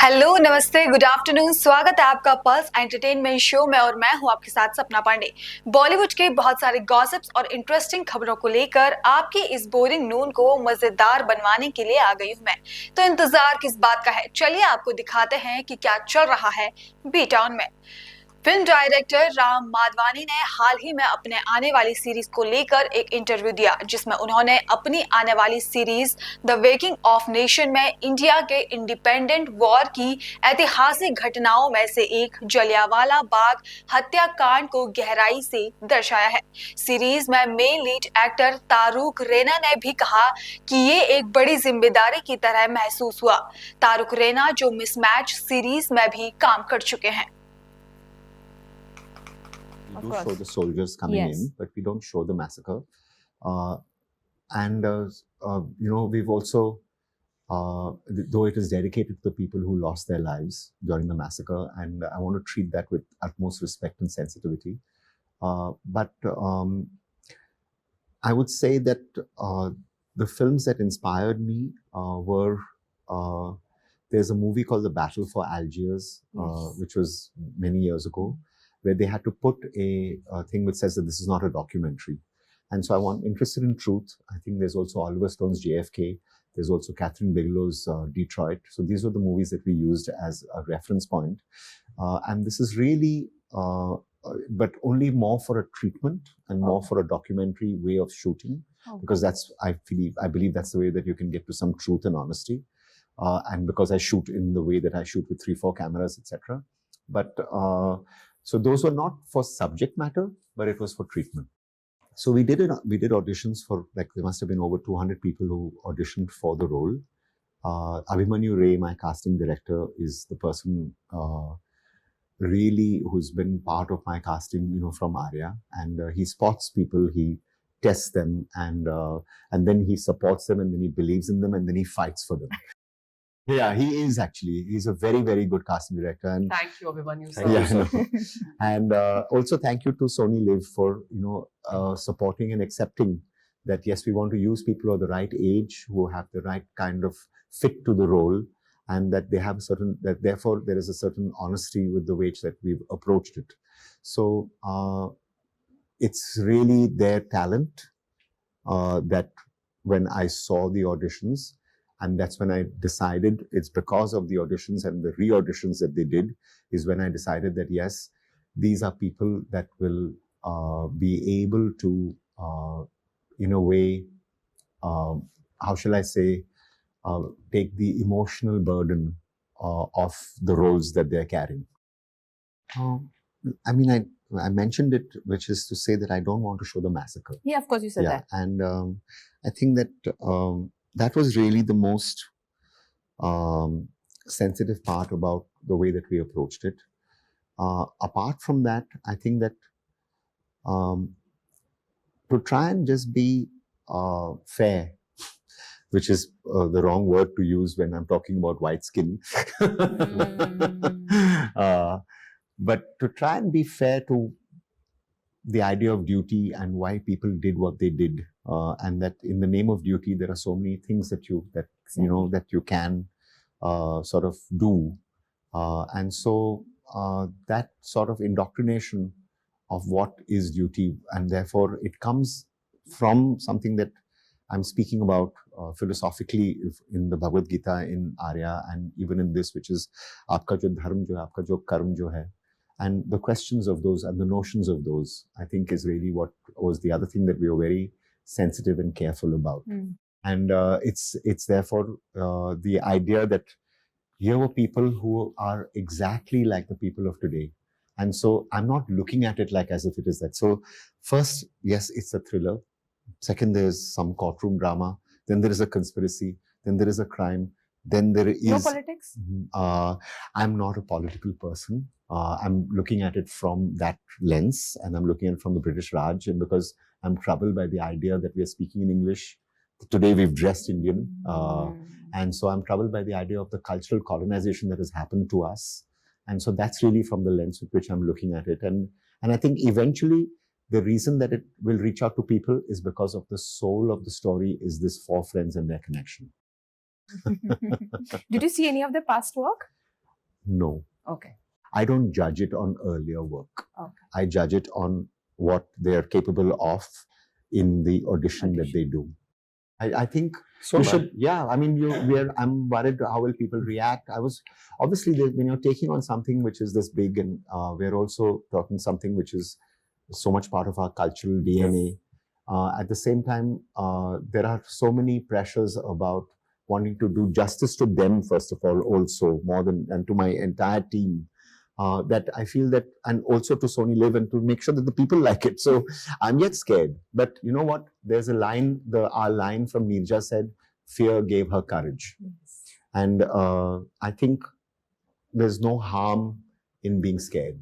Hello, नमस्ते, good afternoon. स्वागत है आपका पल्स एंटरटेनमेंट शो में और मैं हूं आपके साथ सपना पांडे। बॉलीवुड के बहुत सारे गॉसिप्स और इंटरेस्टिंग खबरों को लेकर आपकी इस बोरिंग नून को मजेदार बनवाने के लिए आ गई हूं मैं। तो इंतजार किस बात का है, चलिए आपको दिखाते हैं कि क्या चल रहा है बी टाउन में। फिल्म डायरेक्टर राम माधवानी ने हाल ही में अपने आने वाली सीरीज को लेकर एक इंटरव्यू दिया, जिसमें उन्होंने अपनी आने वाली series the waking of nation में इंडिया के इंडिपेंडेंट वॉर की ऐतिहासिक घटनाओं में से एक जलियांवाला बाग हत्याकांड को गहराई से दर्शाया है। सीरीज में मेन लीड एक्टर तारुक रेना ने भी कहा कि ये एक बड़ी जिम्मेदारी की तरह महसूस हुआ। तारुक रेना जो मिसमैच सीरीज में भी काम कर चुके हैं। We do show the soldiers coming in, but we don't show the massacre. We've also, though it is dedicated to the people who lost their lives during the massacre, and I want to treat that with utmost respect and sensitivity. I would say that the films that inspired me were, there's a movie called The Battle for Algiers, which was many years ago, where they had to put a thing which says that this is not a documentary. And so I'm interested in truth. I think there's also Oliver Stone's JFK. There's also Catherine Bigelow's Detroit. So these were the movies that we used as a reference point. And this is really, but only more for a treatment and more for a documentary way of shooting. Because that's, I believe that's the way that you can get to some truth and honesty. And because I shoot in the way that I shoot with 3-4 cameras, etc. So those were not for subject matter, but it was for treatment. So we did auditions for, like, there must have been over 200 people who auditioned for the role. Abhimanyu Ray, my casting director, is the person really who's been part of my casting, from Arya. And he spots people, he tests them, and then he supports them, and then he believes in them, and then he fights for them. Yeah, he is actually. He's a very, very good casting director. And thank you, Abhimanyu. And also thank you to Sony Live for, supporting and accepting that, yes, we want to use people of the right age who have the right kind of fit to the role, and that they have that therefore there is a certain honesty with the way that we've approached it. So it's really their talent that when I saw the auditions, and that's when I decided, it's because of the auditions and the re-auditions that they did, is when I decided that, yes, these are people that will be able to, in a way, how shall I say, take the emotional burden of the roles that they're carrying. I mentioned it, which is to say that I don't want to show the massacre. Yeah, of course you said that. And I think that that was really the most sensitive part about the way that we approached it. Apart from that, I think that to try and just be fair, which is the wrong word to use when I'm talking about white skin. But to try and be fair to the idea of duty and why people did what they did, and that in the name of duty there are so many things that you can sort of do, and so that sort of indoctrination of what is duty, and therefore it comes from something that I'm speaking about philosophically in the Bhagavad Gita, in Arya, and even in this, which is aapka jo dharm jo hai, aapka jo karm jo hai. And the questions of those and the notions of those, I think, is really what was the other thing that we were very sensitive and careful about. And it's therefore the idea that here were people who are exactly like the people of today. And so I'm not looking at it like as if it is that. So first, yes, it's a thriller. Second, there's some courtroom drama. Then there is a conspiracy. Then there is a crime. Then there is... No politics? I'm not a political person. I'm looking at it from that lens, and I'm looking at it from the British Raj, and because I'm troubled by the idea that we are speaking in English. Today we've dressed Indian. And so I'm troubled by the idea of the cultural colonization that has happened to us. And so that's really from the lens with which I'm looking at it. And I think eventually the reason that it will reach out to people is because of the soul of the story is this four friends and their connection. Did you see any of their past work? No. Okay. I don't judge it on earlier work. Okay. I judge it on what they are capable of in the audition that they do. I think So you bad. should, yeah. I mean, I'm worried how will people react. I was obviously when you're taking on something which is this big, and we're also talking something which is so much part of our cultural DNA. At the same time, there are so many pressures about wanting to do justice to them, first of all, also more than, and to my entire team. That I feel that, and also to Sony Live, and to make sure that the people like it. So I'm yet scared. But you know what? There's a line, our line from Neerja said, fear gave her courage. Yes. And I think there's no harm in being scared.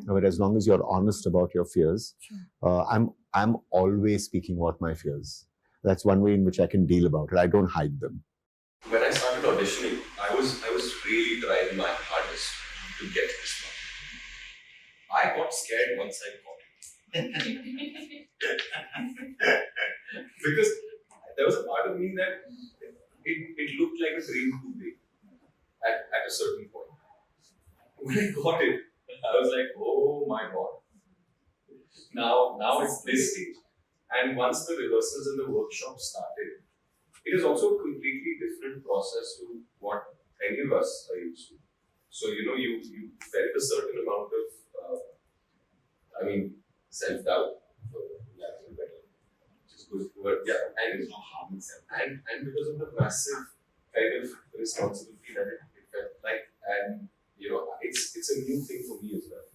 But as long as you're honest about your fears, I'm always speaking about my fears. That's one way in which I can deal about it. I don't hide them. When I started auditioning, I was really trying my hardest to get this one. I got scared once I got it. Because there was a part of me that it looked like a dream too big at a certain point. When I got it, I was like, oh my god. Now it's this stage. And once the rehearsals and the workshops started, it is also a completely different process to what any of us are used to. So, you felt a certain amount of, self-doubt, which is good. But yeah, and it's not harming self. And because of the massive kind of responsibility that it felt like, and it's a new thing for me as well.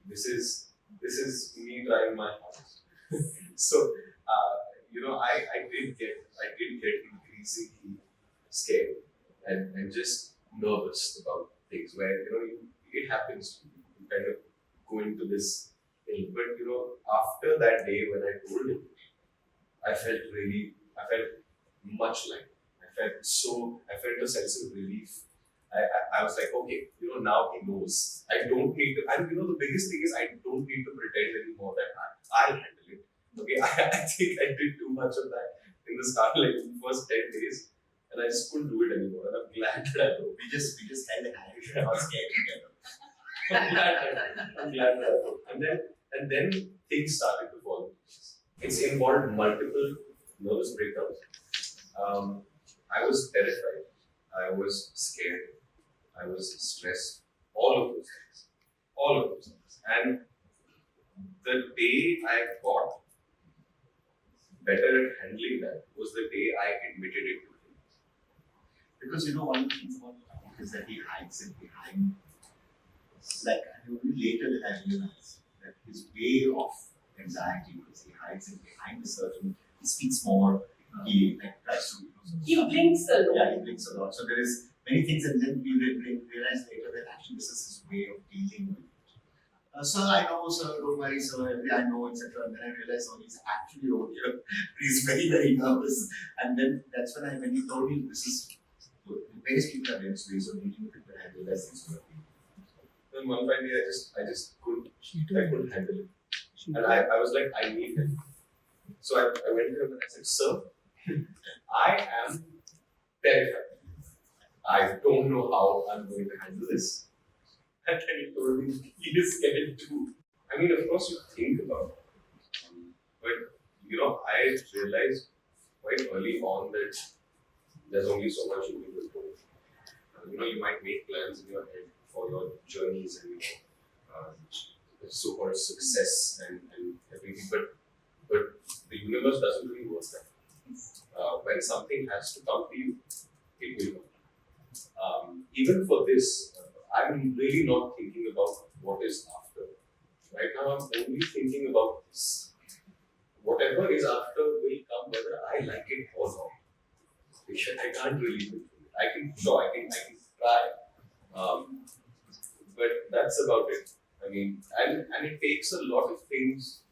This is me trying my hardest. So, I did get increasingly scared and just nervous about things where it happens to you. You kind of go into this thing, but after that day when I told him, I felt much lighter. I felt a sense of relief. I was like, okay, now he knows. I don't need to, and the biggest thing is I don't need to pretend anymore that I'll handle it. Okay, I think I did too much of that in the start, like in the first 10 days, and I just couldn't do it anymore. And I'm glad that I know. We just held the hand and got scared together. I'm glad that I know. And then things started to fall into place. It's involved multiple nervous breakdowns. I was terrified. I was scared. I was stressed. All of those things. And the day I got better at handling that was the day I admitted it to him. Because one of the things about Amit is that he hides it behind. Like, only later that I realized that his way of anxiety was he hides it behind a certain. He speaks more. He tries to. He blinks a lot. Yeah, he blinks a lot. So there is many things, and then we realize later that actually this is his way of dealing with it. Sir, I know, sir, don't worry, sir, I know, etc. And then I realized, he's actually over here. He's very, very nervous. And then that's when he told me this is various people have various ways of dealing with it, but I realized things were okay. Then one fine day I just couldn't handle it. And I was like, I need him. So I went to him and I said, sir, I am terrified. I don't know how I'm going to handle this. And then he told me he is scared too. I mean, of course, you think about it. But, I realized quite early on that there's only so much you can do. You might make plans in your head for your journeys and so-called success and everything, but the universe doesn't really work that way. When something has to come to you, it will come. Even for this, I'm really not thinking about what is after. Right now, I'm only thinking about this. Whatever is after will come whether I like it or not. I can't really do it. I can try. But that's about it. I mean, and it takes a lot of things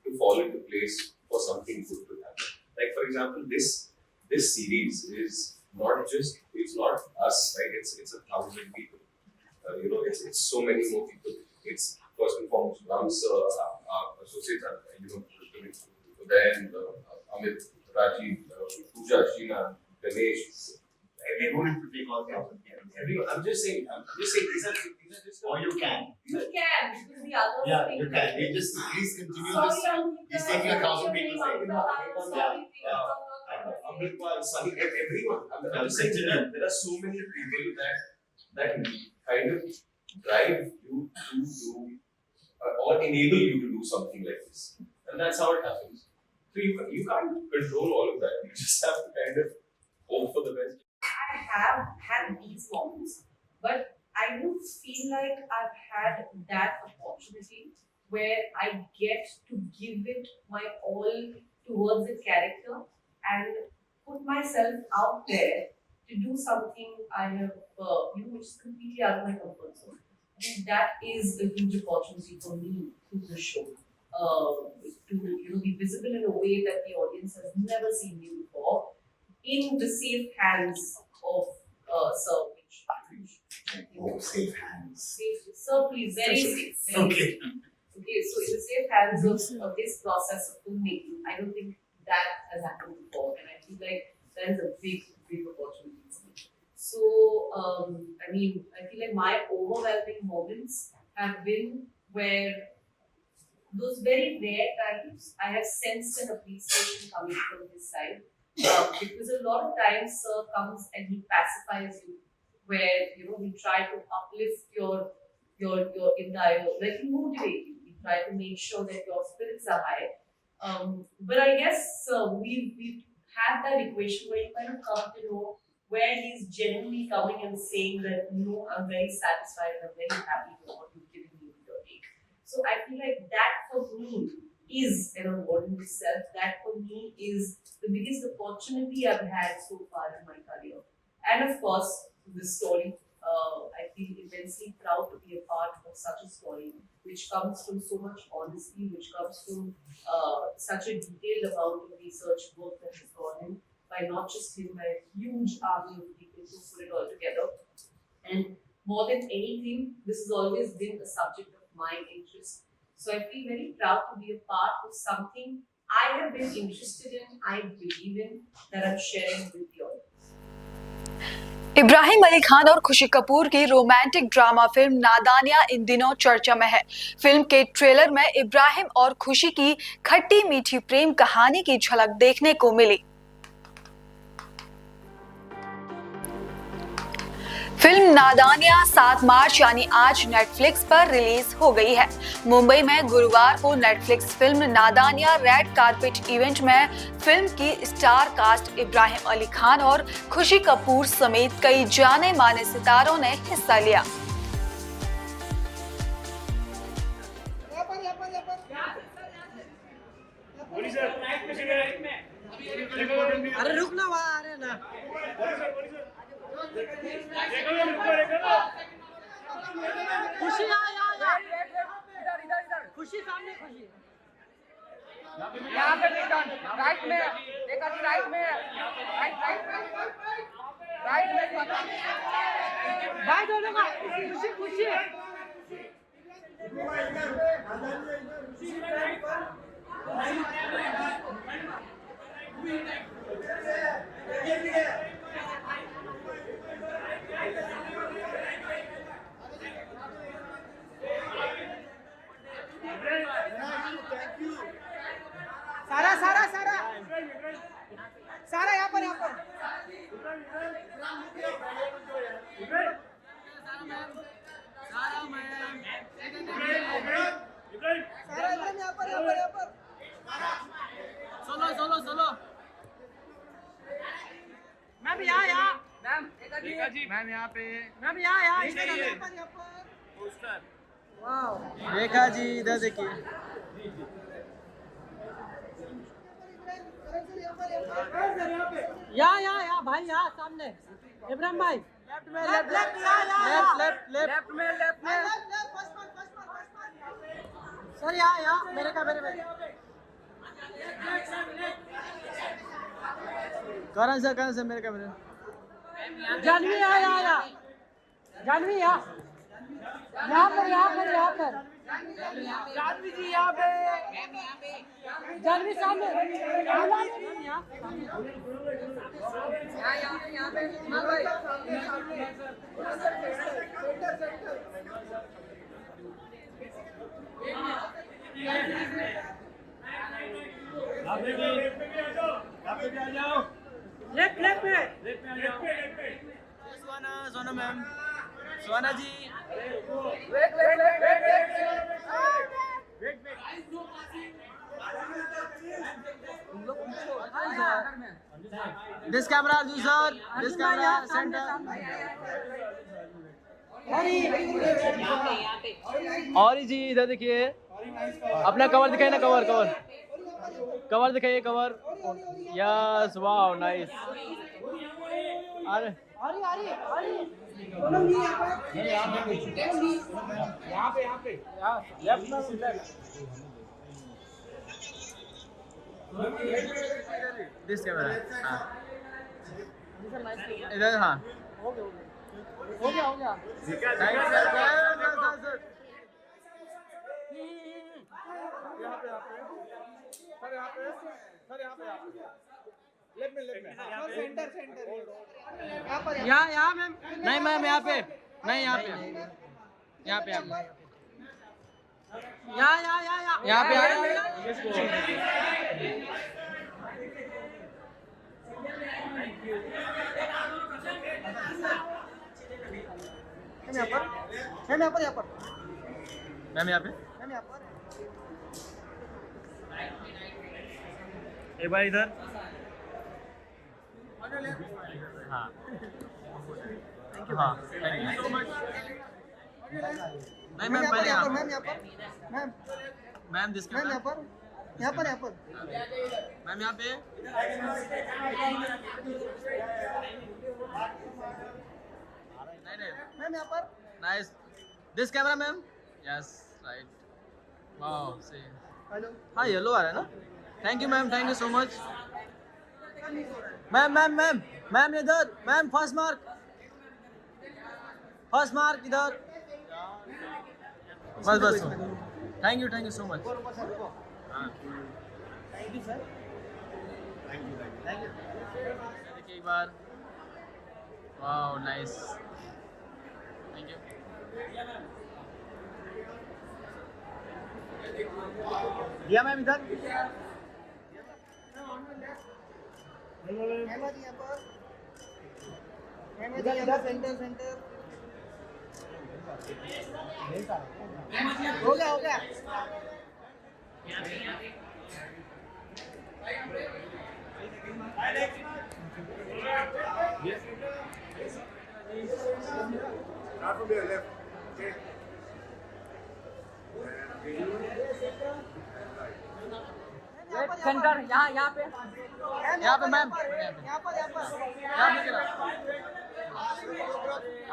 to fall into place for something good to happen. Like, for example, this series is not us, right? It's 1,000 people. It's so many more people. It's first and foremost Ram's associates, then Amit, Rajiv, Pooja, Sheena, Ganesh. I don't have to take all the everyone. I'm just saying. These are just. Or you can. You can, because the others. Yeah, you can. You just please continue this. He's taking 1,000 people. Amritpal, Sunny, everyone. I'm just saying there are so many people that kind of drive you to do or enable you to do something like this, and that's how it happens. So you can't control all of that. You just have to kind of hope for the best. I have had these moments, but I don't feel like I've had that opportunity where I get to give it my all towards a character and put myself out there to do something I have, which is completely out of my comfort zone. I think that is a huge opportunity for me through the show. To be visible in a way that the audience has never seen me before, in the safe hands of Sir. Oh, safe hands. Sir, please, very safe. Okay. Okay, so in the safe hands of this process of filmmaking, I don't think that has happened before, and I feel like that is a big opportunity for me. So, I feel like my overwhelming moments have been where those very rare times I have sensed an appreciation coming from his side. Because a lot of times Sir comes and he pacifies you, where we try to uplift your entire, like motivate you. We try to make sure that your spirits are high. But I guess we've had that equation where you kind of come to know where he's genuinely coming and saying that I'm very satisfied and I'm very happy with what you've given me with your take. So I feel like that for me is an award in itself. That for me is the biggest opportunity I've had so far in my career. And of course, this story, I feel immensely proud to be a part of such a story, which comes from so much honesty, which comes from such a detailed amount of research work that has gone in by not just him, by a huge army of people who put it all together. And more than anything, this has always been a subject of my interest. So I feel very proud to be a part of something I have been interested in, I believe in, that I'm sharing with you all. Ibrahim Ali Khan और खुशी कपूर की romantic drama film नादानिया इन दिनों चर्चा में है। Film के trailer में इब्राहिम और खुशी की खट्टी मीठी प्रेम कहानी की झलक देखने को मिली। फिल्म नादानिया 7 मार्च यानी आज नेटफ्लिक्स पर रिलीज हो गई है। मुंबई में गुरुवार को Netflix film Nadaaniyan red carpet event में फिल्म की स्टार कास्ट इब्राहिम अली खान और खुशी कपूर समेत कई जाने माने सितारों ने हिस्सा लिया। अरे रुक ना वहाँ आ रहे ना। खुशी आ खुशी सामने खुशी यहाँ पे राइट में देखा जी राइट में भाई दोनों का खुशी खुशी सारा यहाँ पर सोलो मैम यहाँ मैम यहाँ पे मैम यहाँ पोस्टर वाह रेखा जी इधर देखिए यहाँ भाई यहाँ सामने इब्राहिम भाई लेफ्ट में सर यहाँ मेरे कैमरे में करण सर मेरे कैमरे जानवी यहाँ जानवी यहाँ पर जानवी जी यहाँ पे, जानवी सामने, यहाँ पे, लेफ्ट में आ जाओ। Sona ma'am, Sona ji, wait. This camera जी सर, दिस कैमरा सेंटर। और जी इधर देखिए, अपना कवर दिखाइए ना, कवर दिखाइए, कवर। Yes, wow, nice. अरे यहाँ पे, लेफ्ट में दिस कैमरा, हाँ इधर, हाँ हो गया। Thank you sir. यहाँ मैम, नहीं मैम, यहाँ पे नहीं, यहाँ पे यहाँ पे मैम, यहाँ पे एक बार इधर, हाँ हाँ, थैंक यू सो मच। नहीं मैम, पहले मैम दिस मैम यहाँ पर मैम, यहाँ पे नहीं मैम, यहाँ पर nice. This camera ma'am, yes right, wow see, hello, हाँ येलो आ रहा है ना। Thank you ma'am, thank you so much. Ma'am इधर, मैम फर्स्ट मार्क इधर, बस। Thank you so much. देखिए एक बार, वाओ नाइस, थैंक यू। दिया मैम इधर, इधर सेंटर, हो गया। सेंटर, यहाँ पे मैम, यहाँ पर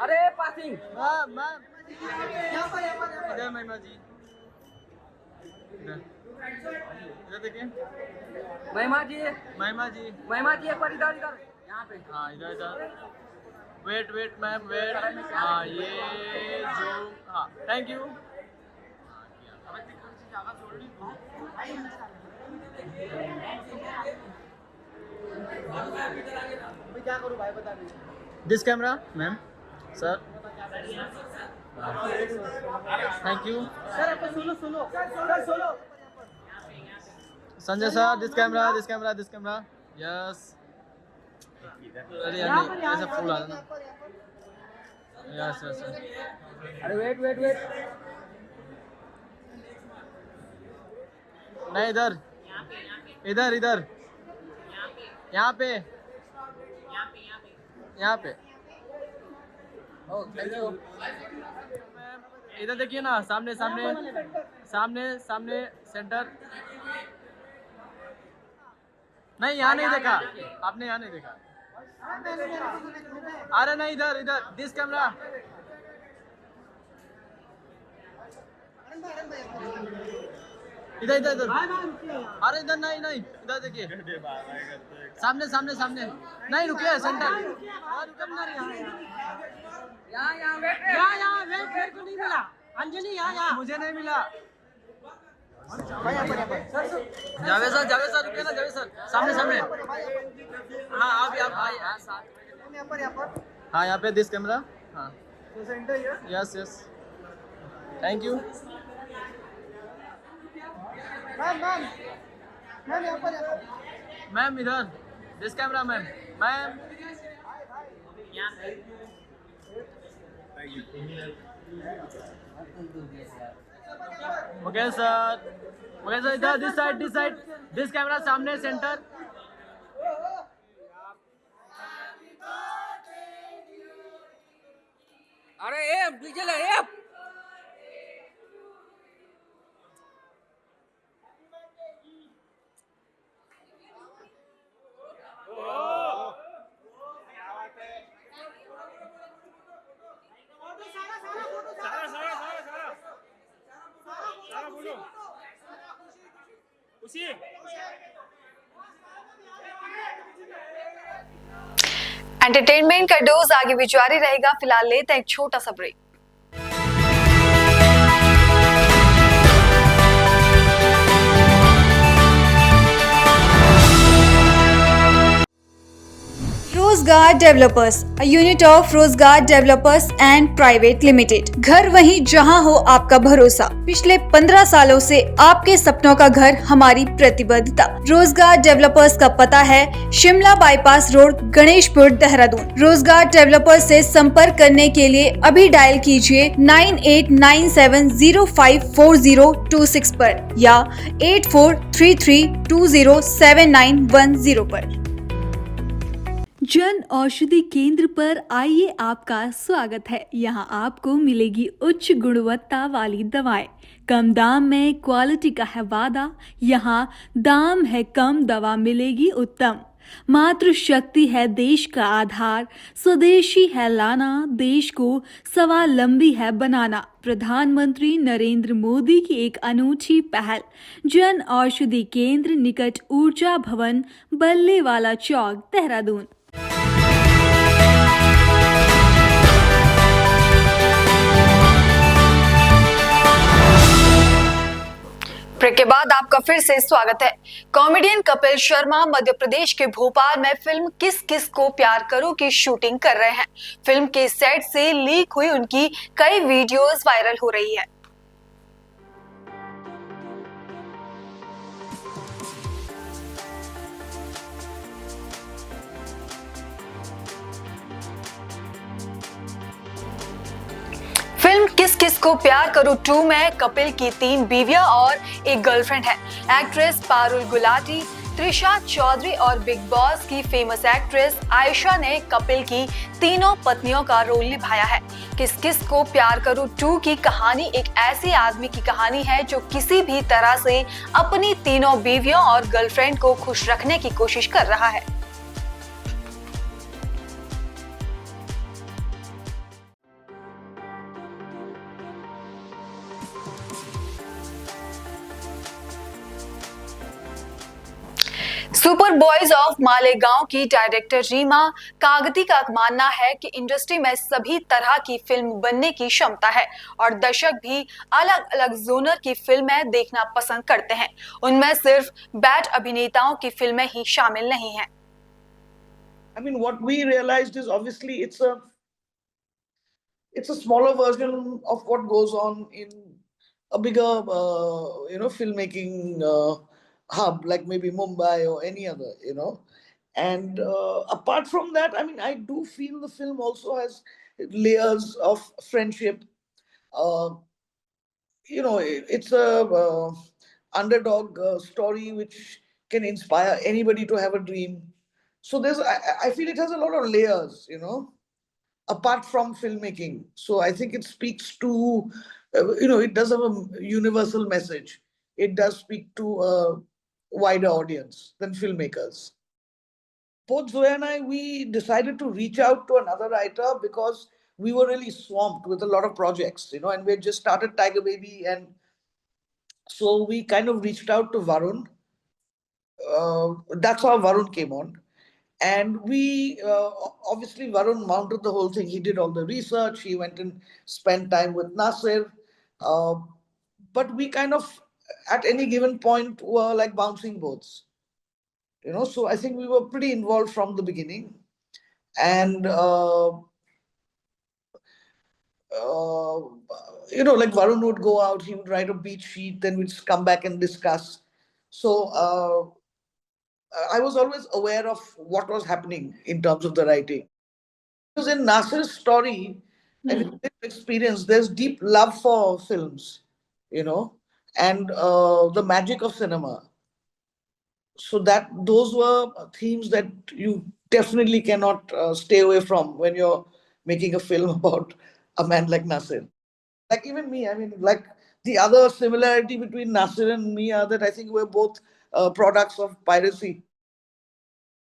अरे पासिंग मैम, इधर महिमा जी, इधर देखिए, महिमा जी एक बार इधर, यहाँ पे, हाँ इधर। वेट मैम, वेट, हाँ ये जो, हाँ थैंक यू। क्या करूँ भाई, बता दीजिए। This camera ma'am, sir thank you sir. सुनो Sanjay sir, this camera, yes. अरे ऐसा फूल आ रहा ना, यस। अरे वेट, नहीं इधर, यहाँ पे। Thank you. इधर देखिए ना, सामने सेंटर। नहीं यहाँ नहीं देखा आपने, यहाँ नहीं देखा। अरे नहीं, इधर दिस कैमरा। इधर अरे इधर नहीं, इधर देखिए, सामने नहीं, रुकिए सेंटर, यहाँ वेट को नहीं मिला। अंजलि यहाँ मुझे नहीं मिला। यहाँ पर जावेद सर रुकिए ना, जावेद सर सामने सामने। हाँ अभी आप आइए। हाँ साथ यहाँ पर हाँ यहाँ पे दिस कैमरा। हाँ centre here yes yes thank you ma'am यहाँ पर मैम इधर this camera ma'am ma'am okay sir इधर दिस साइड दिस कैमरा सामने सेंटर। अरे ए डीजे ले ए एंटरटेनमेंट का डोज आगे भी जारी रहेगा। फिलहाल लेते हैं एक छोटा सा ब्रेक। रोजगार डेवलपर्स, अ यूनिट ऑफ रोजगार डेवलपर्स एंड प्राइवेट लिमिटेड। घर वहीं जहां हो आपका भरोसा। पिछले 15 सालों से आपके सपनों का घर हमारी प्रतिबद्धता। रोजगार डेवलपर्स का पता है शिमला बाईपास रोड, गणेशपुर, देहरादून। रोजगार डेवलपर्स से संपर्क करने के लिए अभी डायल कीजिए 9897054026 पर या 8433207910 पर। जन औषधि केंद्र पर आइए, आपका स्वागत है। यहाँ आपको मिलेगी उच्च गुणवत्ता वाली दवाएं। कम दाम में क्वालिटी का है वादा। यहाँ दाम है कम, दवा मिलेगी उत्तम। मातृशक्ति है देश का आधार। स्वदेशी है लाना, देश को स्वावलंबी है बनाना। प्रधानमंत्री नरेंद्र मोदी की एक अनूठी पहल। जन औषधि केंद्र निकट ऊर्जा भवन, बल्लेवाला चौक, देहरादून। ब्रेक के बाद आपका फिर से स्वागत है। कॉमेडियन कपिल शर्मा मध्य प्रदेश के भोपाल में फिल्म किस किस को प्यार करो की शूटिंग कर रहे हैं। फिल्म के सेट से लीक हुई उनकी कई वीडियोस वायरल हो रही है। फिल्म किस किस को प्यार करो 2 में कपिल की 3 बीवियां और एक गर्लफ्रेंड है। एक्ट्रेस पारुल गुलाटी, त्रिशा चौधरी और बिग बॉस की फेमस एक्ट्रेस आयशा ने कपिल की तीनों पत्नियों का रोल निभाया है। किस किस को प्यार करो 2 की कहानी एक ऐसे आदमी की कहानी है जो किसी भी तरह से अपनी तीनों बीवियों और गर्लफ्रेंड को खुश रखने की कोशिश कर रहा है। सुपर बॉयज ऑफ मालेगांव की डायरेक्टर रीमा कागती का मानना है कि इंडस्ट्री में सभी तरह की फिल्म बनने की क्षमता है और दर्शक भी अलग अलग जोनर की फिल्में देखना पसंद करते हैं। उनमें सिर्फ बैड अभिनेताओं की फिल्में ही शामिल नहीं हैं। I mean, what we realized is obviously it's a smaller version of what goes on in a bigger, filmmaking hub like maybe Mumbai or any other, And apart from that, I mean, I do feel the film also has layers of friendship. It's a underdog story which can inspire anybody to have a dream. So I feel it has a lot of layers, apart from filmmaking. So I think it speaks to, it does have a universal message. It does speak to a wider audience than filmmakers. Both Zoe and I, we decided to reach out to another writer because we were really swamped with a lot of projects, and we had just started Tiger Baby. And so we kind of reached out to Varun. That's how Varun came on. And we, obviously, Varun mounted the whole thing. He did all the research. He went and spent time with Nasir. Uh, but we kind of, at any given point, were like bouncing boats. So I think we were pretty involved from the beginning. And uh, like Varun would go out, he would write a beat sheet, then we'd come back and discuss. So I was always aware of what was happening in terms of the writing. Because in Nasir's story and his lived experience, there's deep love for films, you know, and the magic of cinema. So that those were themes that you definitely cannot stay away from when you're making a film about a man like Nasir. Like even me, I mean, like the other similarity between Nasir and me are that I think we're both products of piracy.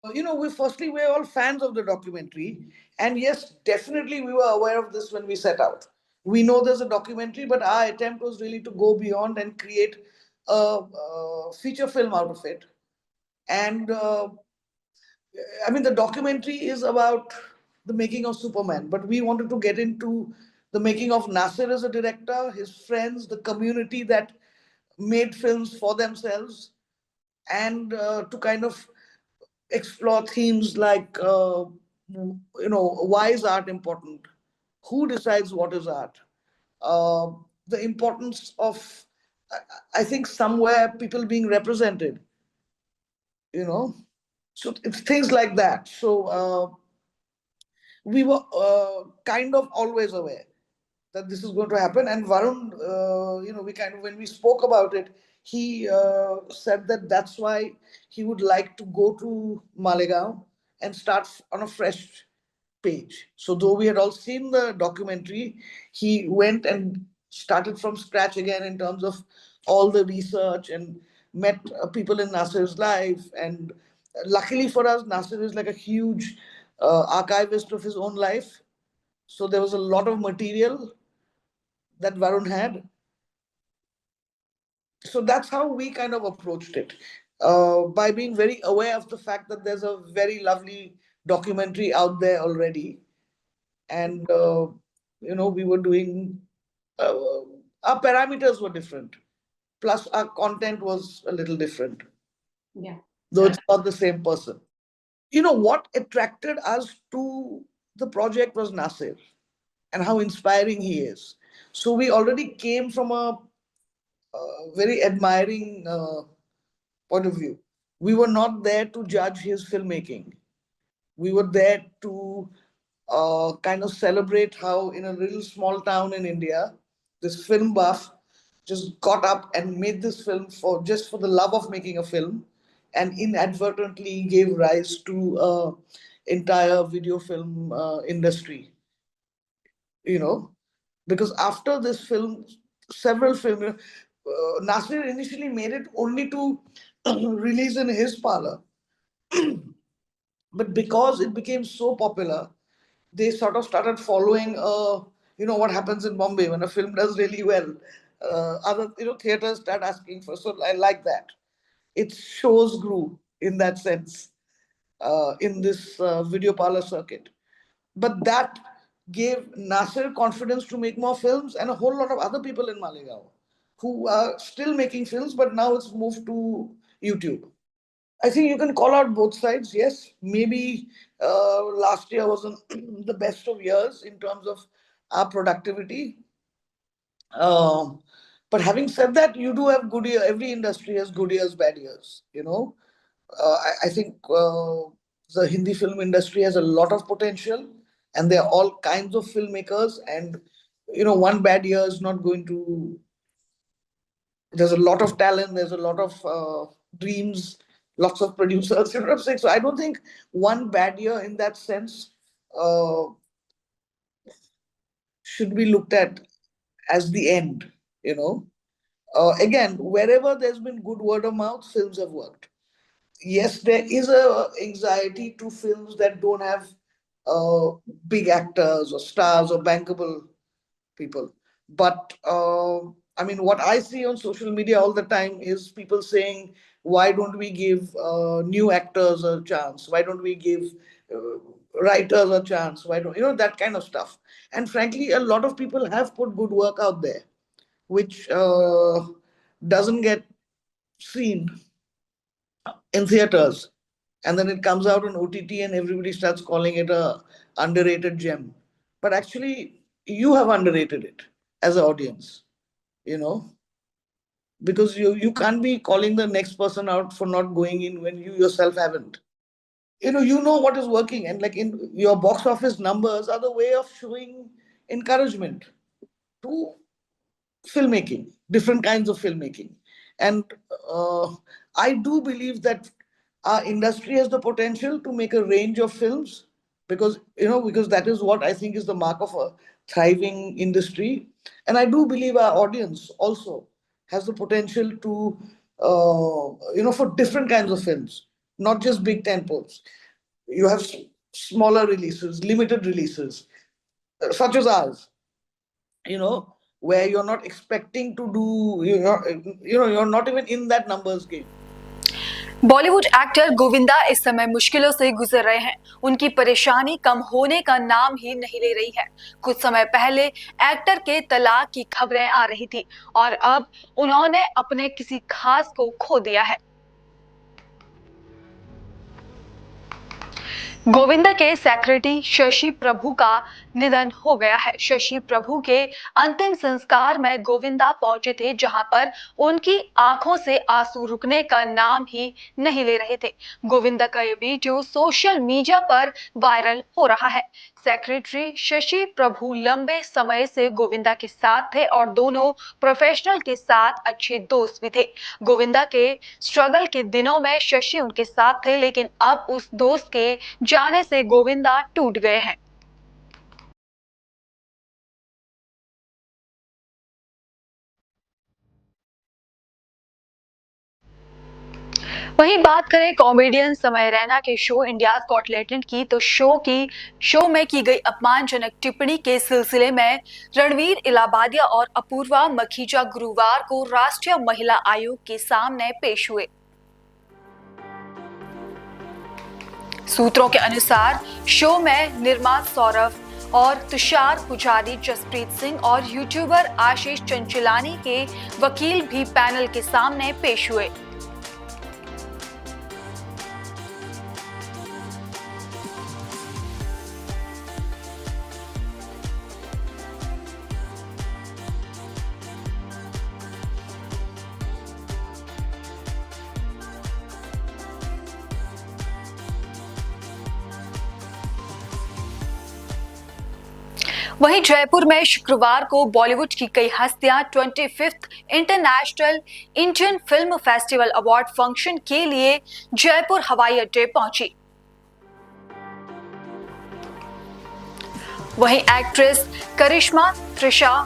We firstly we're all fans of the documentary, and yes, definitely we were aware of this when we set out. We know there's a documentary, but our attempt was really to go beyond and create a feature film out of it. And I mean, the documentary is about the making of Superman, but we wanted to get into the making of Nasir as a director, his friends, the community that made films for themselves, and to kind of explore themes like, why is art important? Who decides what is art? Uh, the importance of, I think, somewhere people being represented, you know. So it's things like that. So we were kind of always aware that this is going to happen. And Varun, we kind of, when we spoke about it, he said that that's why he would like to go to Malegaon and start on a fresh page. So though we had all seen the documentary, he went and started from scratch again in terms of all the research and met people in Nasir's life. And luckily for us, Nasir is like a huge archivist of his own life. So there was a lot of material that Varun had. So that's how we kind of approached it, by being very aware of the fact that there's a very lovely documentary out there already. And, we were doing, uh, our parameters were different. Plus, our content was a little different. Yeah. Though it's not the same person. What attracted us to the project was Nasir and how inspiring he is. So we already came from a very admiring point of view. We were not there to judge his filmmaking. We were there to kind of celebrate how, in a little small town in India, this film buff just got up and made this film for just for the love of making a film, and inadvertently gave rise to entire video film industry. Because after this film, several films, Nasir initially made it only to release in his parlor. But because it became so popular, they sort of started following, what happens in Bombay when a film does really well. Other, theaters start asking for. So I like that. Its shows grew in that sense, in this video parlor circuit. But that gave Nasir confidence to make more films, and a whole lot of other people in Malegaon who are still making films, but now it's moved to YouTube. I think you can call out both sides. Yes, maybe last year wasn't the best of years in terms of our productivity. Um, but having said that, you do have good years. Every industry has good years, bad years. I think the Hindi film industry has a lot of potential, and there are all kinds of filmmakers. And one bad year is not going to. There's a lot of talent. There's a lot of dreams. Lots of producers. You know what I'm saying? So I don't think one bad year in that sense uh, should be looked at as the end. You know. Again, wherever there's been good word of mouth, films have worked. Yes, there is a anxiety to films that don't have uh, big actors or stars or bankable people. But I mean, what I see on social media all the time is people saying, "Why don't we give new actors a chance? Why don't we give uh, writers a chance? Why don't that kind of stuff?" And frankly, a lot of people have put good work out there. which doesn't get seen in theaters, and then it comes out on OTT and everybody starts calling it a underrated gem. But actually, you have underrated it as an audience, you know, because you can't be calling the next person out for not going in when you yourself haven't. You know what is working, and like in your box office numbers are the way of showing encouragement to filmmaking, different kinds of filmmaking. And I do believe that our industry has the potential to make a range of films, because that is what I think is the mark of a thriving industry. And I do believe our audience also has the potential to, for different kinds of films, not just big tentpoles. You have smaller releases, limited releases, such as ours, where you're not expecting to do, you're not even in that numbers game. Bollywood actor Govinda इस समय मुश्किलों से गुजर रहे हैं। उनकी परेशानी कम होने का नाम ही नहीं ले रही है। कुछ समय पहले एक्टर के तलाक की खबरें आ रही थी और अब उन्होंने अपने किसी खास को खो दिया है। गोविंदा के सेक्रेटरी शशि प्रभु का निधन हो गया है। शशि प्रभु के अंतिम संस्कार में गोविंदा पहुंचे थे, जहां पर उनकी आंखों से आंसू रुकने का नाम ही नहीं ले रहे थे। गोविंदा का ये वीडियो सोशल मीडिया पर वायरल हो रहा है। सेक्रेटरी शशि प्रभु लंबे समय से गोविंदा के साथ थे और दोनों प्रोफेशनल के साथ अच्छे दोस्त भी थे। गोविंदा के स्ट्रगल के दिनों में शशि उनके साथ थे, लेकिन अब उस दोस्त के जाने से गोविंदा टूट गए हैं। वहीं बात करें कॉमेडियन समय रैना के शो इंडिया गॉट टैलेंट की, तो शो में की गई अपमानजनक टिप्पणी के सिलसिले में रणवीर इलाहाबादिया और अपूर्वा मखीजा गुरुवार को राष्ट्रीय महिला आयोग के सामने पेश हुए। सूत्रों के अनुसार शो में निर्माता सौरभ और तुषार पुजारी, जसप्रीत सिंह और यूट्यूबर आशीष चंचलानी के वकील भी पैनल के सामने पेश हुए। वहीं जयपुर में शुक्रवार को बॉलीवुड की कई हस्तियां 25th international Indian film festival award function के लिए जयपुर हवाई अड्डे पहुंची। वहीं एक्ट्रेस करिश्मा त्रिशा,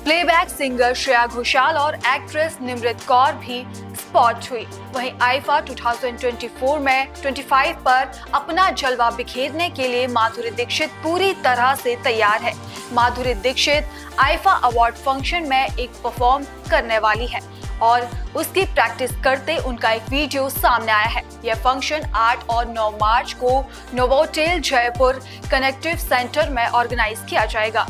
प्लेबैक सिंगर श्रेया घोषाल और एक्ट्रेस निमृत कौर भी स्पॉट हुई। वहीं आईफा 2024 में 25 पर अपना जलवा बिखेरने के लिए माधुरी दीक्षित पूरी तरह से तैयार है। Madhuri Dixit IIFA award function में एक परफॉर्म करने वाली है और उसकी प्रैक्टिस करते उनका एक वीडियो सामने आया है। यह फंक्शन 8 और 9 मार्च को नोवोटेल जयपुर कनेक्टिव सेंटर में ऑर्गेनाइज किया जाएगा।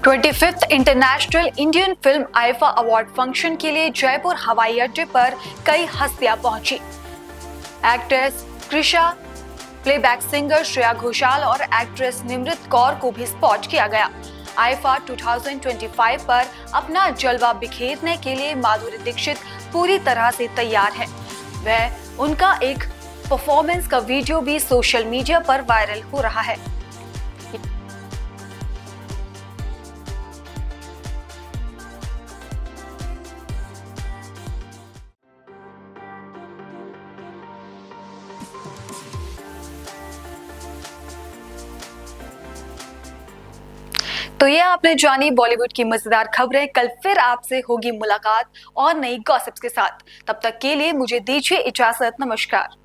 Twenty international Indian film IIFA award function के लिए जयपुर हवाई अड्डे पर कई हस्तियां पहुंची। Actress Krisha, playback singer Shreya Ghoshal और एक्ट्रेस निमृत कौर को भी स्पॉट किया गया। IIFA 2025 पर अपना जलवा बिखेरने के लिए माधुरी दीक्षित पूरी तरह से तैयार है। वह उनका एक परफॉर्मेंस का वीडियो भी सोशल मीडिया पर वायरल हो रहा है। तो ये आपने जानी बॉलीवुड की मजेदार खबरें। कल फिर आपसे होगी मुलाकात और नई गॉसिप्स के साथ। तब तक के लिए मुझे दीजिए इजाजत। नमस्कार।